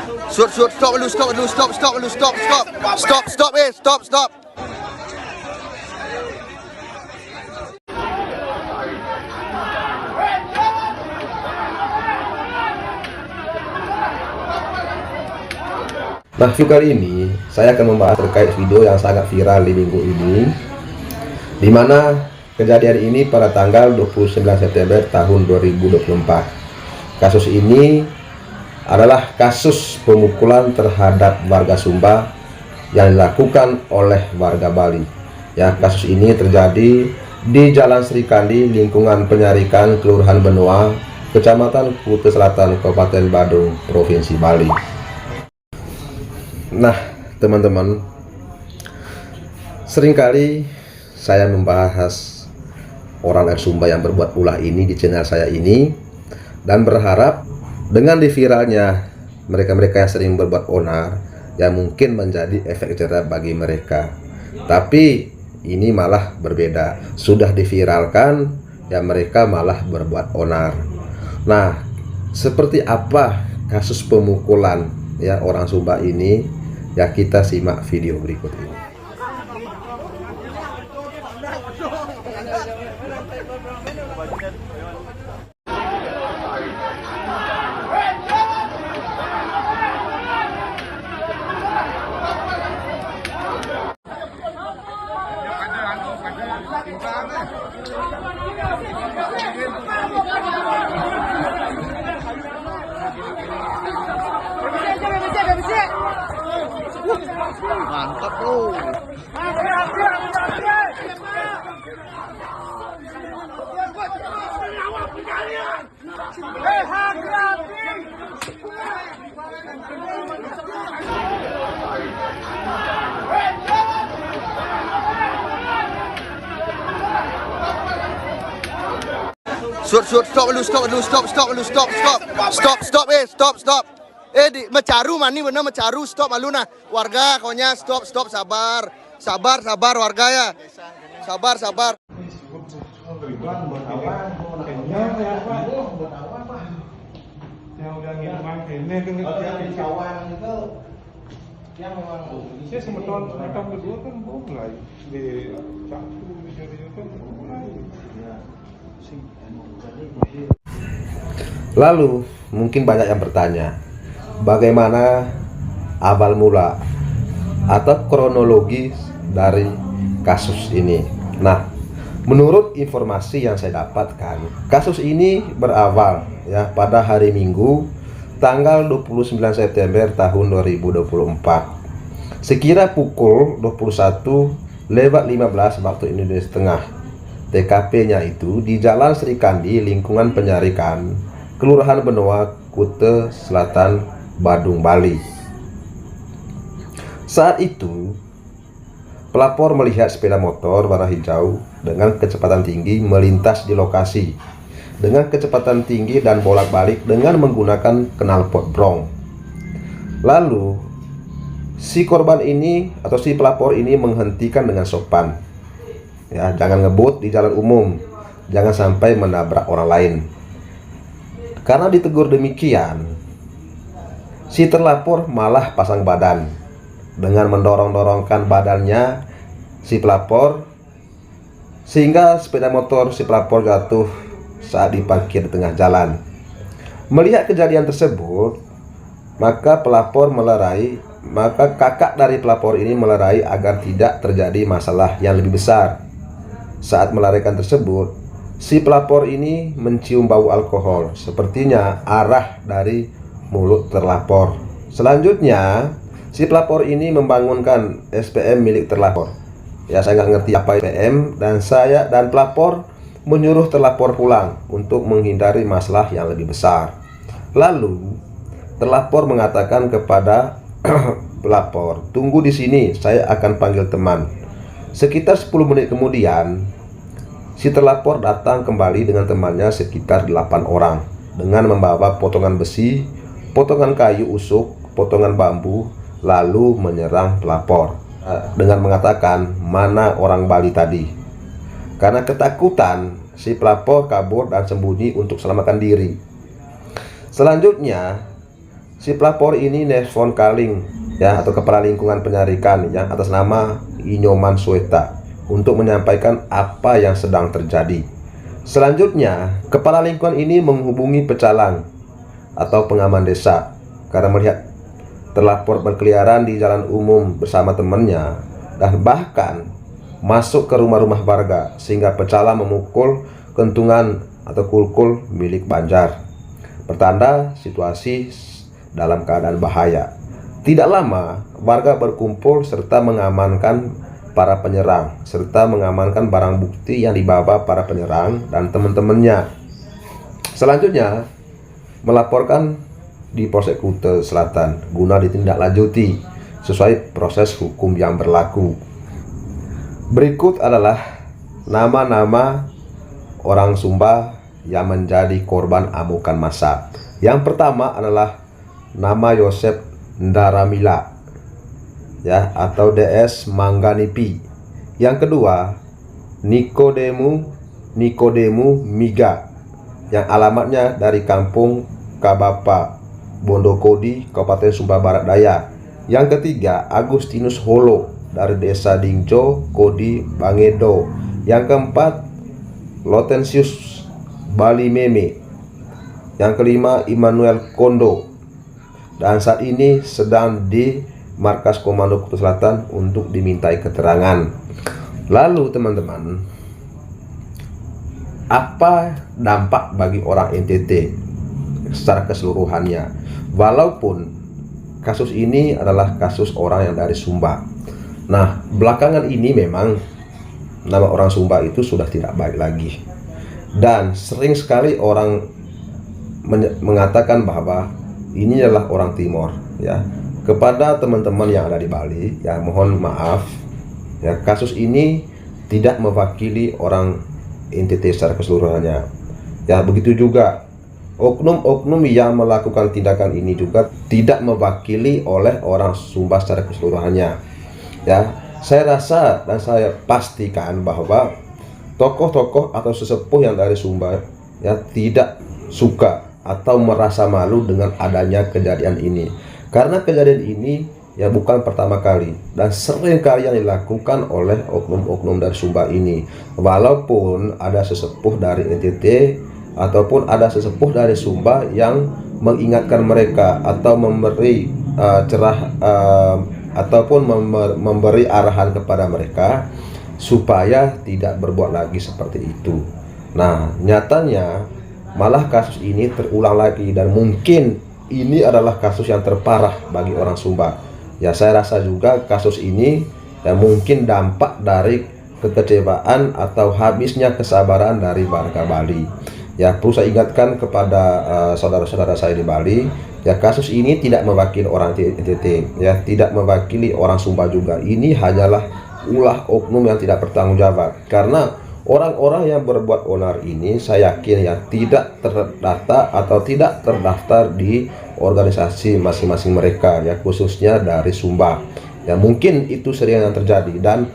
Shoot, shoot, stop dulu, stop dulu, stop, stop dulu, stop, stop, stop, stop, stop, stop. Nah, video kali ini saya akan membahas terkait video yang sangat viral di minggu ini, di mana kejadian ini pada tanggal 29 September tahun 2024. Kasus ini adalah kasus pemukulan terhadap warga Sumba yang dilakukan oleh warga Bali. Ya, kasus ini terjadi di Jalan Sri Kandi, lingkungan Penyarikan, Kelurahan Benoa, Kecamatan Kuta Selatan, Kabupaten Badung, Provinsi Bali. Nah, teman-teman, seringkali saya membahas orang Sumba yang berbuat ulah ini di channel saya ini, dan berharap dengan diviralnya mereka-mereka yang sering berbuat onar, yang mungkin menjadi efek jerah bagi mereka. Tapi ini malah berbeda, sudah diviralkan ya mereka malah berbuat onar. Nah, seperti apa kasus pemukulan ya orang Sumba ini? Ya, kita simak video berikut ini. Mantap bro. Shoot, shoot, stop dulu, stop dulu, stop, stop dulu, stop, stop, stop, stop, stop, stop. Mecaru mani bener mecaru, stop malu nah. Warga konya stop, stop, sabar, sabar, sabar warga ya. Sabar, sabar. Yang udah ngilang ini kan di cawan itu yang memang saya semeton mereka berdua kan mulai di campur di jadi kan mulai. Lalu mungkin banyak yang bertanya, bagaimana awal mula atau kronologi dari kasus ini? Nah, menurut informasi yang saya dapatkan, kasus ini berawal ya pada hari Minggu tanggal 29 September tahun 2024. Sekira pukul 21:15 waktu Indonesia Tengah. TKP-nya itu di Jalan Sri Kandi, lingkungan Penyarikan, Kelurahan Benoa, Kuta Selatan, Badung, Bali. Saat itu pelapor melihat sepeda motor warna hijau dengan kecepatan tinggi melintas di lokasi dengan kecepatan tinggi dan bolak-balik dengan menggunakan knalpot brong. Lalu si korban ini atau si pelapor ini menghentikan dengan sopan. Ya, jangan ngebut di jalan umum, jangan sampai menabrak orang lain. Karena ditegur demikian, si terlapor malah pasang badan dengan mendorong-dorongkan badannya si pelapor, sehingga sepeda motor si pelapor jatuh saat diparkir di tengah jalan. Melihat kejadian tersebut, maka kakak dari pelapor ini melerai agar tidak terjadi masalah yang lebih besar. Saat melarikan tersebut, si pelapor ini mencium bau alkohol, sepertinya arah dari mulut terlapor. Selanjutnya, si pelapor ini membangunkan SPM milik terlapor. Ya, saya nggak ngerti apa SPM, dan saya dan pelapor menyuruh terlapor pulang untuk menghindari masalah yang lebih besar. Lalu, terlapor mengatakan kepada pelapor, "Tunggu di sini, saya akan panggil teman." Sekitar 10 menit kemudian, si terlapor datang kembali dengan temannya sekitar 8 orang dengan membawa potongan besi, potongan kayu usuk, potongan bambu, lalu menyerang pelapor dengan mengatakan, "Mana orang Bali tadi?" Karena ketakutan, si pelapor kabur dan sembunyi untuk selamatkan diri. Selanjutnya, Si pelapor ini Nelson Kaling ya, atau Kepala Lingkungan Penyarikan yang atas nama Inyoman Sweta untuk menyampaikan apa yang sedang terjadi. Selanjutnya, Kepala Lingkungan ini menghubungi pecalang atau pengaman desa karena melihat terlapor berkeliaran di jalan umum bersama temannya dan bahkan masuk ke rumah-rumah warga sehingga pecalang memukul kentungan atau kulkul milik Banjar. Pertanda situasi dalam keadaan bahaya. Tidak lama, warga berkumpul serta mengamankan para penyerang, serta mengamankan barang bukti yang dibawa para penyerang dan teman-temannya. Selanjutnya, melaporkan di Polsek Kuta Selatan guna ditindaklanjuti sesuai proses hukum yang berlaku. Berikut adalah nama-nama orang Sumba yang menjadi korban amukan massa. Yang pertama adalah nama Yosep Ndaramila ya, atau DS Mangganipi. Yang kedua, Nikodemu Miga yang alamatnya dari Kampung Kabapa, Bondokodi, Kabupaten Sumba Barat Daya. Yang ketiga, Agustinus Holo dari Desa Dingjo, Kodi, Bangedo. Yang keempat, Lotensius Bali Meme. Yang kelima, Immanuel Kondo. Dan saat ini sedang di Markas Komando Kuta Selatan untuk dimintai keterangan. Lalu teman-teman, apa dampak bagi orang NTT secara keseluruhannya? Walaupun kasus ini adalah kasus orang yang dari Sumba. Nah, belakangan ini memang nama orang Sumba itu sudah tidak baik lagi. Dan sering sekali orang mengatakan bahwa ini adalah orang Timor ya. Kepada teman-teman yang ada di Bali ya, mohon maaf ya, kasus ini tidak mewakili orang NTT secara keseluruhannya ya. Begitu juga oknum-oknum yang melakukan tindakan ini juga tidak mewakili oleh orang Sumba secara keseluruhannya ya. Saya rasa dan saya pastikan bahwa tokoh-tokoh atau sesepuh yang dari Sumba ya tidak suka atau merasa malu dengan adanya kejadian ini, karena kejadian ini ya bukan pertama kali dan sering kali yang dilakukan oleh oknum-oknum dari Sumba ini. Walaupun ada sesepuh dari NTT ataupun ada sesepuh dari Sumba yang mengingatkan mereka atau memberi ataupun memberi arahan kepada mereka supaya tidak berbuat lagi seperti itu. Nah, nyatanya malah kasus ini terulang lagi dan mungkin ini adalah kasus yang terparah bagi orang Sumba. Ya, saya rasa juga kasus ini ya mungkin dampak dari kekecewaan atau habisnya kesabaran dari warga Bali. Ya, perlu saya ingatkan kepada saudara-saudara saya di Bali, ya kasus ini tidak mewakili orang NTT, ya tidak mewakili orang Sumba juga. Ini hanyalah ulah oknum yang tidak bertanggung jawab. Karena orang-orang yang berbuat onar ini saya yakin ya tidak terdata atau tidak terdaftar di organisasi masing-masing mereka ya, khususnya dari Sumba. Ya mungkin itu sering yang terjadi dan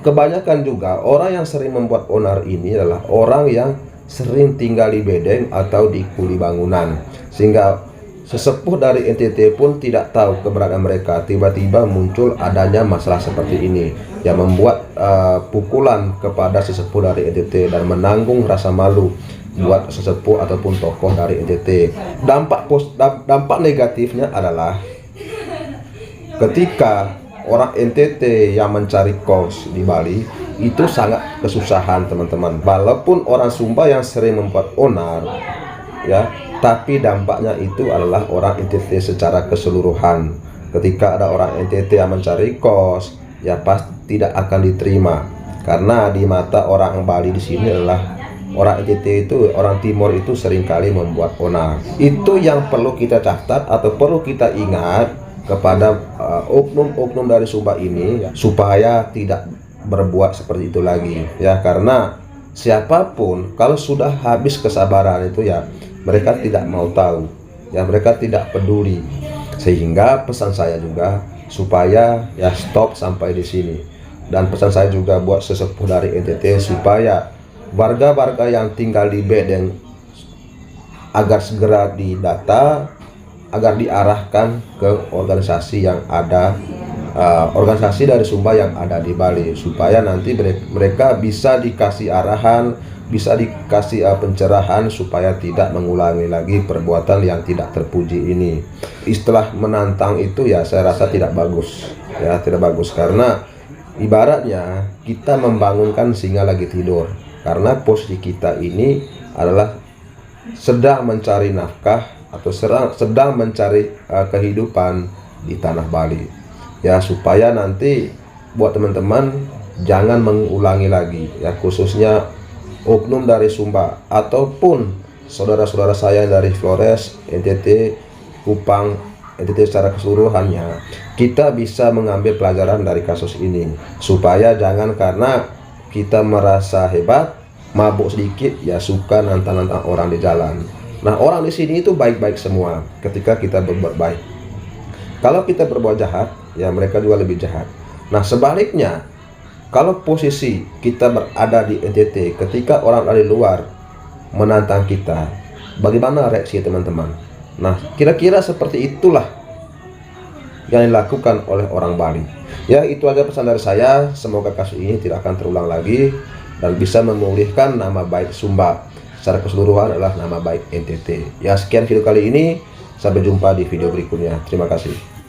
kebanyakan juga orang yang sering membuat onar ini adalah orang yang sering tinggal di bedeng atau di kuli bangunan, sehingga sesepuh dari NTT pun tidak tahu keberadaan mereka. Tiba-tiba muncul adanya masalah seperti ini yang membuat pukulan kepada sesepuh dari NTT dan menanggung rasa malu buat sesepuh ataupun tokoh dari NTT. Dampak negatifnya adalah ketika orang NTT yang mencari kos di Bali itu sangat kesusahan teman-teman. Walaupun orang Sumba yang sering membuat onar ya, tapi dampaknya itu adalah orang NTT secara keseluruhan. Ketika ada orang NTT yang mencari kos ya pasti tidak akan diterima, karena di mata orang Bali di sini adalah orang NTT itu, orang Timor itu seringkali membuat onar. Itu yang perlu kita catat atau perlu kita ingat kepada oknum-oknum dari Sumba ini ya, supaya tidak berbuat seperti itu lagi ya. Karena siapapun kalau sudah habis kesabaran itu ya mereka tidak mau tahu ya, mereka tidak peduli. Sehingga pesan saya juga supaya ya stop sampai di sini. Dan pesan saya juga buat sesepuh dari NTT supaya warga-warga yang tinggal di bedeng agar segera didata agar diarahkan ke organisasi yang ada, organisasi dari Sumba yang ada di Bali, supaya nanti mereka bisa dikasih arahan, bisa dikasih pencerahan supaya tidak mengulangi lagi perbuatan yang tidak terpuji ini. Istilah menantang itu ya saya rasa tidak bagus, ya tidak bagus, karena ibaratnya kita membangunkan singa lagi tidur, karena posisi kita ini adalah sedang mencari nafkah atau sedang mencari kehidupan di tanah Bali, ya, supaya nanti buat teman-teman jangan mengulangi lagi, ya, khususnya oknum dari Sumba ataupun saudara-saudara saya dari Flores, NTT, Kupang, NTT secara keseluruhannya, kita bisa mengambil pelajaran dari kasus ini, supaya jangan karena kita merasa hebat, mabuk sedikit, ya suka nantang-nantang orang di jalan. Nah, orang di sini itu baik-baik semua ketika kita berbuat baik. Kalau kita berbuat jahat, ya mereka juga lebih jahat. Nah, sebaliknya, kalau posisi kita berada di NTT, ketika orang dari luar menantang kita, bagaimana reaksi teman-teman? Nah, kira-kira seperti itulah yang dilakukan oleh orang Bali. Ya, itu aja pesan dari saya. Semoga kasus ini tidak akan terulang lagi dan bisa memulihkan nama baik Sumba. Secara keseluruhan adalah nama baik NTT. Ya, sekian video kali ini. Sampai jumpa di video berikutnya. Terima kasih.